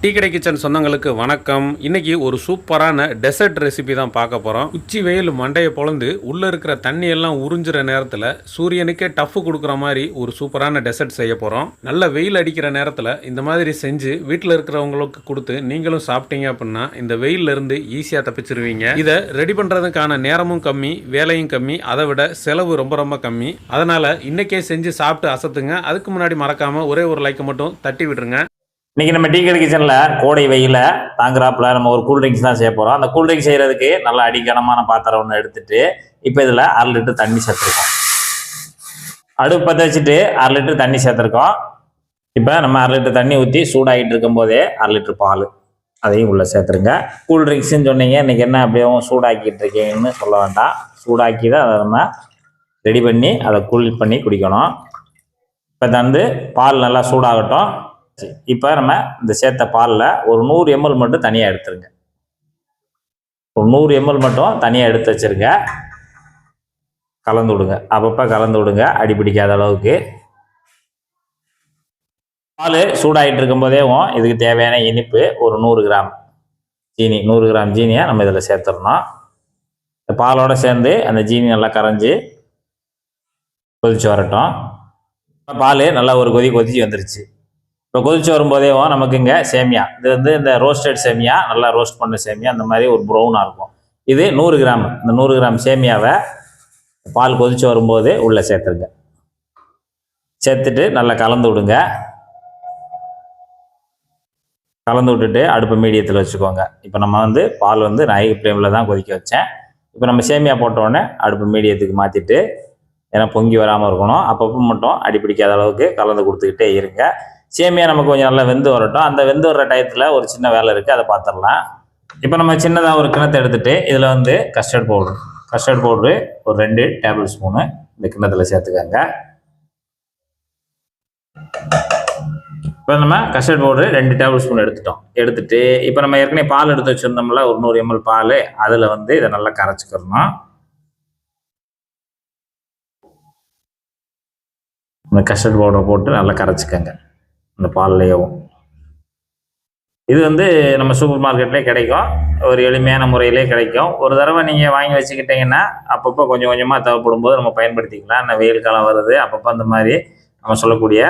Tea கடை kitchen சொந்தங்களுக்கு வணக்கம். இன்னைக்கு ஒரு சூப்பரான டெசர்ட் ரெசிபி தான் பார்க்க போகிறோம். உச்சி வெயில் மண்டையை பொழந்து உள்ளே இருக்கிற தண்ணி எல்லாம் உறிஞ்சுற நேரத்தில் சூரியனுக்கே டஃப் கொடுக்குற மாதிரி ஒரு சூப்பரான டெசர்ட் செய்ய போகிறோம். நல்ல வெயில் அடிக்கிற நேரத்தில் இந்த மாதிரி செஞ்சு வீட்டில் இருக்கிறவங்களுக்கு கொடுத்து நீங்களும் சாப்பிட்டீங்க அப்படின்னா இந்த வெயில்ல இருந்து ஈஸியாக தப்பிச்சிருவீங்க. இதை ரெடி பண்ணுறதுக்கான நேரமும் கம்மி, வேலையும் கம்மி, அதை விட செலவு ரொம்ப ரொம்ப கம்மி. அதனால் இன்னைக்கே செஞ்சு சாப்பிட்டு அசத்துங்க. அதுக்கு முன்னாடி மறக்காமல் ஒரே ஒரு லைக்கை மட்டும் தட்டி விட்டுருங்க. இன்னைக்கு நம்ம டீ கடை கிச்சனில் கோடை வெயில தாங்குறாப்புல நம்ம ஒரு கூல்ட்ரிங்க்ஸ் தான் செய்ய போகிறோம். அந்த கூல்ட்ரிங்க்ஸ் செய்கிறதுக்கு நல்ல அடிக்கனமான பாத்திரம் ஒன்று எடுத்துட்டு இப்போ இதில் 1/2 லிட்டர் தண்ணி சேர்த்துருக்கோம். அடுப்பு பற்ற வச்சுட்டு 1/2 லிட்டர் தண்ணி சேர்த்துருக்கோம். இப்போ நம்ம 1/2 லிட்டர் தண்ணி ஊற்றி சூடாகிட்டு இருக்கும் போதே 1/2 லிட்டர் பால் அதையும் உள்ளே சேர்த்துருங்க. கூல்ட்ரிங்க்ஸ்ன்னு சொன்னீங்க, இன்றைக்கி என்ன அப்படியே சூடாக்கிட்டு இருக்கீங்கன்னு சொல்ல வேண்டாம். சூடாக்கி தான் அதை நம்ம ரெடி பண்ணி அதை கூல் பண்ணி குடிக்கணும். இப்போ வந்து பால் நல்லா சூடாகட்டும். இப்போ நம்ம இந்த சேர்த்த பாலில் ஒரு 100 ml மட்டும் தனியாக எடுத்துருங்க. ஒரு 100 ml மட்டும் தனியாக எடுத்து வச்சுருங்க. கலந்து விடுங்க, அப்பப்போ கலந்து விடுங்க, அடிப்பிடிக்காத அளவுக்கு. பால் சூடாகிட்டு இருக்கும்போதேவும் இதுக்கு தேவையான இனிப்பு ஒரு 100 கிராம் ஜீனி, 100 கிராம் ஜீனியை நம்ம இதில் சேர்த்துடணும். இந்த பாலோடு சேர்ந்து அந்த ஜீனி நல்லா கரைஞ்சி கொதிச்சு வரட்டும். பால் நல்லா ஒரு கொதிச்சு வந்துருச்சு. இப்போ கொதிச்சு வரும்போதேவும் நமக்கு இங்கே சேமியா, இது வந்து இந்த ரோஸ்டட் சேமியா, நல்லா ரோஸ்ட் பண்ண சேமியா, அந்த மாதிரி ஒரு ப்ரௌனாக இருக்கும். இது 100 கிராம். இந்த 100 கிராம் சேமியாவை பால் கொதிச்சு வரும்போது உள்ளே சேர்த்துருங்க. சேர்த்துட்டு நல்லா கலந்து விடுங்க. கலந்து விட்டுட்டு அடுப்பு மீடியத்தில் வச்சுக்கோங்க. இப்போ நம்ம வந்து பால் வந்து நான் ஹை ஃப்ளேமில் தான் கொதிக்க வச்சேன். இப்போ நம்ம சேமியா போட்டோடனே அடுப்பு மீடியத்துக்கு மாற்றிட்டு, ஏன்னா பொங்கி வராமல் இருக்கணும், அப்பப்போ மட்டும் அடிப்பிடிக்காத அளவுக்கு கலந்து கொடுத்துக்கிட்டே இருங்க. சேமியா நமக்கு கொஞ்சம் நல்லா வெந்து வரட்டும். அந்த வெந்து வர்ற டயத்தில் ஒரு சின்ன வேலை இருக்குது, அதை பார்த்துடலாம். இப்போ நம்ம சின்னதாக ஒரு கிண்ணத்தை எடுத்துகிட்டு இதில் வந்து கஸ்டர்ட் பவுட்ரு ஒரு 2 டேபிள் ஸ்பூனு இந்த கிண்ணத்தில் சேர்த்துக்கோங்க. இப்போ நம்ம கஸ்டர்ட் பவுட்ரு 2 டேபிள் ஸ்பூன் எடுத்துட்டு இப்போ நம்ம ஏற்கனவே பால் எடுத்து வச்சுருந்தோம்ல, ஒரு 100 ml பால், அதில் வந்து இதை நல்லா கரைச்சிக்கிறணும். இந்த கஸ்டர்ட் பவுடரை போட்டு நல்லா கரைச்சிக்கங்க இந்த பால்லையும். இது வந்து நம்ம சூப்பர் மார்க்கெட்லேயே கிடைக்கும், ஒரு எளிமையான முறையிலே கிடைக்கும். ஒரு தடவை நீங்கள் வாங்கி வச்சுக்கிட்டிங்கன்னா அப்பப்போ கொஞ்சம் கொஞ்சமாக தேவைப்படும் போது நம்ம பயன்படுத்திக்கலாம். இந்த வெயில் காலம் வருது, அப்பப்போ அந்த மாதிரி நம்ம சொல்லக்கூடிய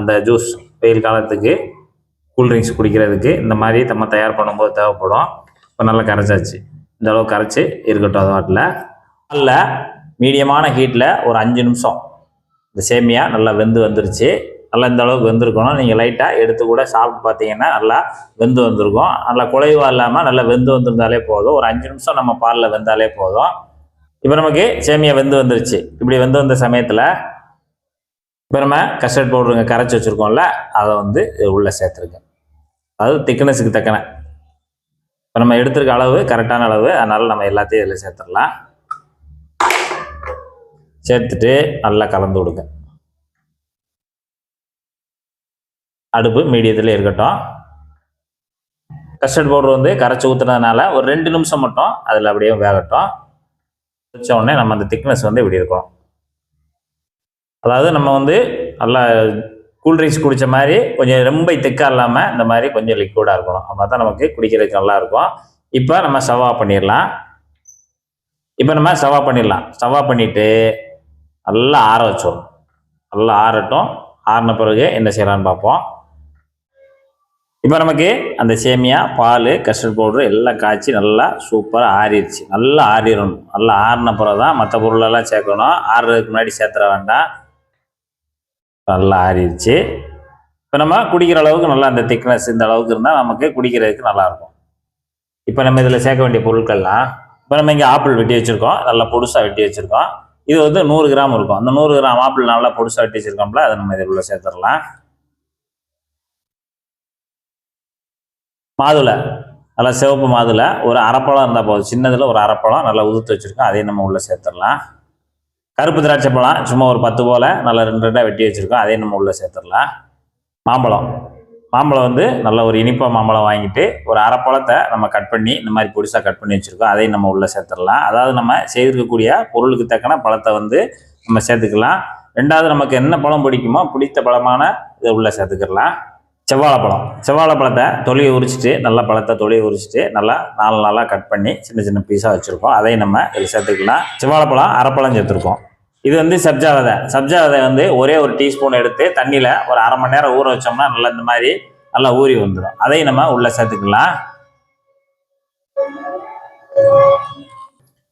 அந்த ஜூஸ், வெயில் காலத்துக்கு கூல்ட்ரிங்க்ஸ் குடிக்கிறதுக்கு இந்த மாதிரி நம்ம தயார் பண்ணும்போது தேவைப்படும். இப்போ நல்லா கரைச்சாச்சு. இந்த அளவு கரைச்சி இருக்கட்டும். அது வாட்டில் நல்ல மீடியமான ஹீட்டில் ஒரு 5 நிமிஷம் இந்த சேமியா நல்லா வெந்து வந்துருச்சு. நல்லா இந்த அளவுக்கு வெந்திருக்கணும். நீங்கள் லைட்டாக எடுத்து கூட சாப்பிட்டு பார்த்தீங்கன்னா நல்லா வெந்து வந்திருக்கும். நல்லா குலைவாக இல்லாமல் நல்லா வெந்து வந்திருந்தாலே போதும். ஒரு 5 நிமிஷம் நம்ம பாலில் வெந்தாலே போதும். இப்போ நமக்கு சேமியா வெந்து வந்துருச்சு. இப்படி வெந்து வந்த சமயத்தில் இப்போ நம்ம கஸ்டர்ட் பவுடருங்க கரைச்சி வச்சுருக்கோம்ல, அதை வந்து உள்ளே சேர்த்துருங்க. அதாவது திக்னஸுக்கு தக்கன இப்போ நம்ம எடுத்துருக்க அளவு கரெக்டான அளவு, அதனால் நம்ம எல்லாத்தையும் இதில் சேர்த்துடலாம். சேர்த்துட்டு நல்லா கலந்து விடுங்க. அடுப்பு மீடியத்தில் இருக்கட்டும். கஸ்டர்ட் பவுடர் வந்து கரைச்சி ஊற்றுனதுனால ஒரு 2 நிமிஷம் மட்டும் அதில் அப்படியே வேகட்டும். வச்ச உடனே நம்ம அந்த திக்னஸ் வந்து இப்படி இருக்கணும். அதாவது நம்ம வந்து நல்லா கூல்ட்ரிங்க்ஸ் குடித்த மாதிரி கொஞ்சம் ரொம்ப திக்காக இல்லாமல் இந்த மாதிரி கொஞ்சம் லிக்விடாக இருக்கணும். அப்போ தான் நமக்கு குடிக்கிறதுக்கு நல்லாயிருக்கும். இப்போ நம்ம ஸ்டவ் ஆஃப் பண்ணிடலாம். ஸ்டவ் ஆஃப் பண்ணிவிட்டு நல்லா ஆற வச்சிடணும். நல்லா ஆறட்டும். ஆறின பிறகு என்ன செய்யலான்னு பார்ப்போம். இப்போ நமக்கு அந்த சேமியா, பால், கஸ்டர்ட் பவுட்ரு எல்லாம் காய்ச்சி நல்லா சூப்பராக ஆறிடுச்சு. நல்லா ஆறிடணும். நல்லா ஆறின பிறகு தான் மற்ற பொருளெல்லாம் சேர்க்கணும். ஆறுறதுக்கு முன்னாடி சேர்த்துற வேண்டாம். நல்லா ஆறிடுச்சு. இப்போ நம்ம குடிக்கிற அளவுக்கு நல்லா அந்த திக்னஸ் இந்த அளவுக்கு இருந்தால் நமக்கு குடிக்கிறதுக்கு நல்லாயிருக்கும். இப்போ நம்ம இதில் சேர்க்க வேண்டிய பொருட்கள்லாம், இப்போ நம்ம இங்கே ஆப்பிள் வெட்டி வச்சுருக்கோம், நல்லா பொடுசாக வெட்டி வச்சுருக்கோம். இது வந்து 100 கிராம் இருக்கும். அந்த 100 கிராம் ஆப்பிள் நல்லா பொடுசாக வெட்டி வச்சுருக்கோம்ல, அதை நம்ம இதில் உள்ள சேர்த்துடலாம். மாதுளை, நல்லா சிவப்பு மாதுளை ஒரு அரைப்பழம் இருந்தால் போதும். சின்னதில் ஒரு அரைப்பழம் நல்லா உதுத்து வச்சுருக்கோம், அதையும் நம்ம உள்ளே சேர்த்துடலாம். கருப்பு திராட்சை பழம் சும்மா ஒரு 10 போல் நல்லா 2 வெட்டி வச்சுருக்கோம், அதையும் நம்ம உள்ளே சேர்த்துடலாம். மாம்பழம் வந்து நல்ல ஒரு இனிப்பாக மாம்பழம் வாங்கிட்டு ஒரு அரைப்பழத்தை நம்ம கட் பண்ணி இந்த மாதிரி பொடிசாக கட் பண்ணி வச்சுருக்கோம், அதையும் நம்ம உள்ளே சேர்த்துடலாம். அதாவது நம்ம செய்திருக்கக்கூடிய பொருளுக்கு தக்கன பழத்தை வந்து நம்ம சேர்த்துக்கலாம். 2வது நமக்கு என்ன பழம் பிடிக்குமோ பிடித்த பழமான இதை உள்ளே சேர்த்துக்கலாம். செவ்வாழைப்பழத்தை தொலியை உரிச்சிட்டு நல்லா பழத்தை தொலியை உரிச்சிட்டு நல்லா 4 நாளாக கட் பண்ணி சின்ன சின்ன பீஸாக வச்சுருக்கோம். அதையும் நம்ம இதில் சேர்த்துக்கலாம். செவ்வாழைப்பழம் அரைப்பழம் சேர்த்துருக்கோம். இது வந்து சப்ஜா விதை வந்து ஒரே ஒரு டீஸ்பூன் எடுத்து தண்ணியில் ஒரு 1/2 மணி நேரம் ஊற வச்சோம்னா நல்லா இந்த மாதிரி நல்லா ஊறி வந்துடும். அதையும் நம்ம உள்ளே சேர்த்துக்கலாம்.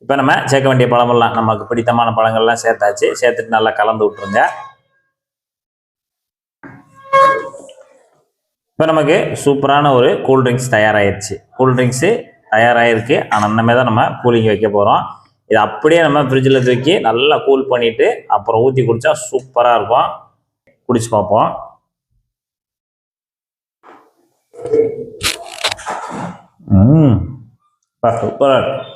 இப்போ நம்ம சேர்க்க வேண்டிய பழமெல்லாம் நமக்கு பிடித்தமான பழங்கள்லாம் சேர்த்தாச்சு. சேர்த்துட்டு நல்லா கலந்து விட்டுருங்க. இப்போ நமக்கு சூப்பரான ஒரு கூல்ட்ரிங்க்ஸ் தயாராகிடுச்சு. கூல்ட்ரிங்க்ஸு தயாராகிருக்கு. ஆனால் இனிமேல் தான் நம்ம கூலிங் வைக்க போகிறோம். இது அப்படியே நம்ம ஃப்ரிட்ஜில் தூக்கி நல்லா கூல் பண்ணிவிட்டு அப்புறம் ஊற்றி குடித்தா சூப்பராக இருக்கும். குடிச்சு பார்ப்போம். சூப்பராக இருக்கும்.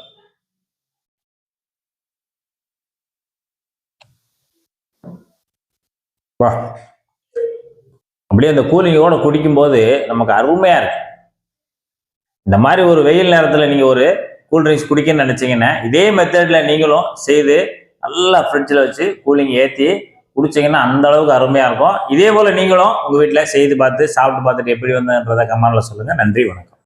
வா, அப்படியே அந்த கூலிங்கோட குடிக்கும்போது நமக்கு அருமையாக இருக்கு. இந்த மாதிரி ஒரு வெயில் நேரத்தில் நீங்கள் ஒரு கூல்ட்ரிங்க்ஸ் குடிக்கணும்னு நினச்சிங்கன்னா இதே மெத்தடில் நீங்களும் செய்து நல்லா ஃப்ரிட்ஜில் வச்சு கூலிங் ஏற்றி குடிச்சிங்கன்னா அந்த அளவுக்கு அருமையாக இருக்கும். இதே போல் நீங்களும் உங்கள் வீட்டில் செய்து பார்த்து சாப்பிட்டு பார்த்துட்டு எப்படி வந்ததுன்றதை கமெண்ட்ல சொல்லுங்கள். நன்றி, வணக்கம்.